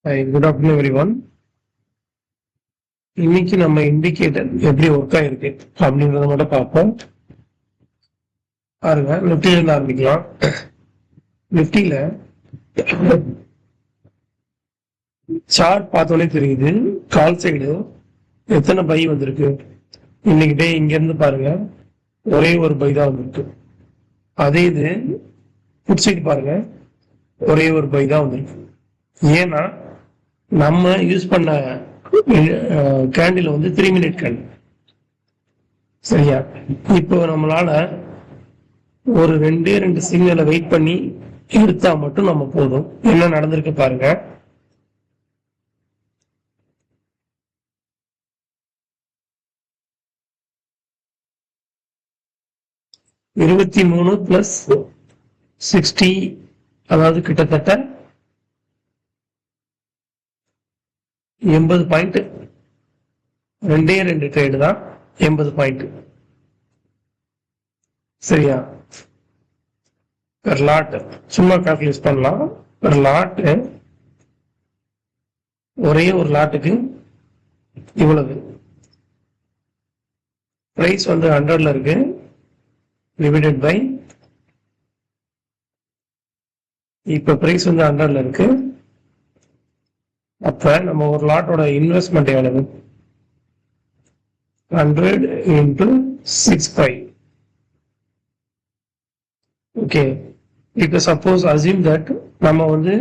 Hi, good afternoon everyone. இன்னைக்கு நம்ம indicator எப்படி ஒர்க் ஆயிருக்கு அப்படின்றத மட்டும் பார்ப்போம். பாருங்க, நிஃப்டில இருந்து ஆரம்பிக்கலாம். நிஃப்டில சார்ட் பார்த்தோன்னே தெரியுது, கால் சைடு எத்தனை பை வந்திருக்கு. இன்னைக்கு டே இங்க இருந்து பாருங்க, ஒரே ஒரு பை தான் வந்திருக்கு. அதே இது புட் சைடு பாருங்க, ஒரே ஒரு பை தான் வந்திருக்கு. ஏன்னா நம்ம யூஸ் பண்ண கேண்டில் வந்து 3 மினிட் கேண்டில். சரியா? இப்போ நம்மளால ஒரு 2 சிக்னலை வெயிட் பண்ணி எடுத்தா மட்டும் நம்ம போதும். என்ன நடந்திருக்கு பாருங்க. (23+60), அதாவது கிட்டத்தட்ட 80 பாயிண்ட். 2 ட்ரேடு தான் 80 பாயிண்ட். சரியா? பெர் லாட் சும்மா கால்குலேட் பண்ணலாம். பெர் லாட் ஒரே ஒரு லாட்டுக்கு இவ்வளவு. பிரைஸ் வந்து 100ல இருக்கு, டிவைடட் பை, இப்ப பிரைஸ் வந்து 100ல இருக்கு. அப்ப நம்ம ஒரு லாட்டோட இன்வெஸ்ட்மெண்ட் எவ்வளவு? 100 into 6.5. ஓகே, இப்ப சப்போஸ் அசியூம் தட் நம்ம வந்து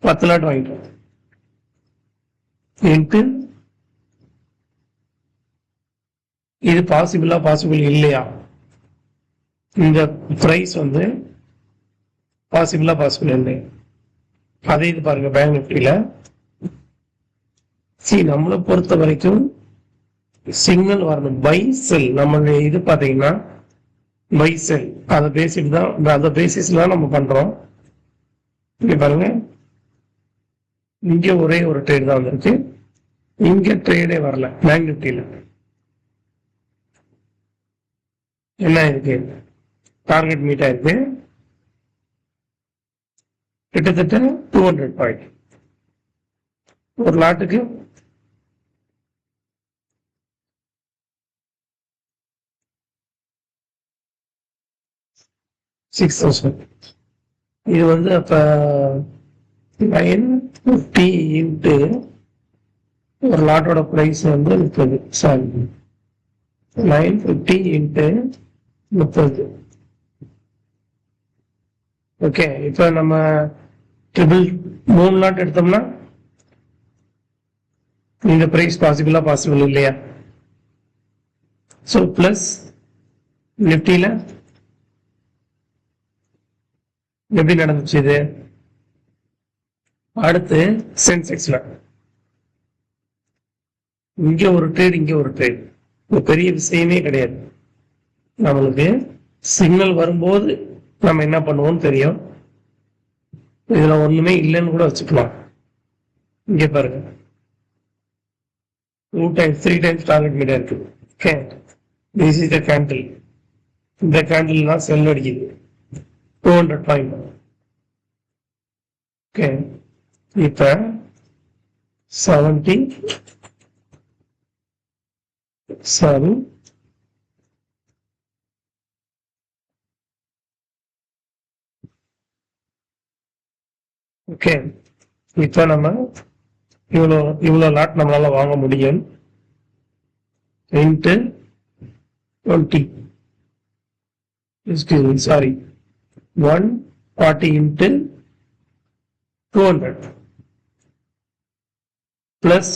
10 லாட் வாங்கிட்டோம். இன்ட்டு இது பாசிபிள் இல்லையா? இந்த பிரைஸ் வந்து பாசிபிள் இல்லை. அதே இது பாருங்க, பேங்க் நிஃப்டில நம்மளை பொறுத்த வரைக்கும் சிக்னல் வரணும், பை செல். நம்மளுடைய இது பாத்தீங்கன்னா பை செல், அதை பேசிட்டு தான், அந்த பேசிஸ்ல தான் நம்ம பண்றோம். இங்க பாருங்க, இங்க ஒரே ஒரு ட்ரேட் தான் வந்திருக்கு, இங்க ட்ரேடே வரல. பேங்க் நிஃப்டில என்ன இருக்கு? டார்கெட் மீட் ஆயிருக்கு, கிட்டத்தட்ட 200 பாயிண்ட். ஒரு லாட்டுக்கு 6,000. இது வந்து அப்ப 950 இன்ட்டு ஒரு லாட்டோட பிரைஸ் வந்து 30. Sorry, 950 into 30. ஓகே, இப்ப நம்ம ட்ரிபிள் 3 லாட் எடுத்தோம்னா இந்த பிரைஸ் பாசிபிள் இல்லையா? சோ பிளஸ் நிஃப்டில எப்படி நடந்துச்சு இது? அடுத்து சென்செக்ஸ்ல இங்க ஒரு ட்ரேட், இங்க ஒரு ட்ரேட். பெரிய விஷயமே கிடையாது. நம்மளுக்கு சிக்னல் வரும்போது நம்ம என்ன பண்ணுவோம் தெரியும். இதுல ஒண்ணுமே இல்லைன்னு கூட வச்சுக்கலாம். இங்க பாருங்க, 2 times 3 times டார்கெட் மீட் இருக்கு. Okay, this is the candle. இந்த கேண்டில் தான் செல் அடிக்குது 200 பாயிண்ட். ஓகே, இப்ப 70 சாரி ஓகே, இப்ப நம்ம இவ்வளவு லாட் நம்மளால வாங்க முடியும். Into 20, sorry 140 into 200 plus.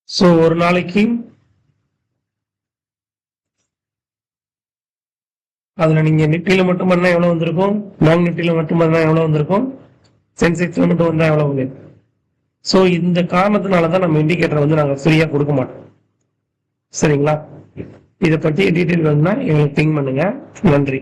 So ஒரு நாளைக்கு அதுல நீங்க நிஃப்டில மட்டும் பண்ணா எவ்வளவு வந்திருக்கும், பேங்க் நிஃப்டில மட்டும் பண்ணா எவ்வளவு வந்திருக்கும், சென்செக்ஸ்ல மட்டும் வந்தா எவ்வளவு வந்து. சோ இந்த காரணத்தினாலதான் நம்ம இண்டிகேட்டர் வந்து நாங்க ஃப்ரீயா கொடுக்க மாட்டோம். சரிங்களா? இதை பத்தி டீட்டெயில் வேணும்னா எங்களுக்கு பிங் பண்ணுங்க. நன்றி.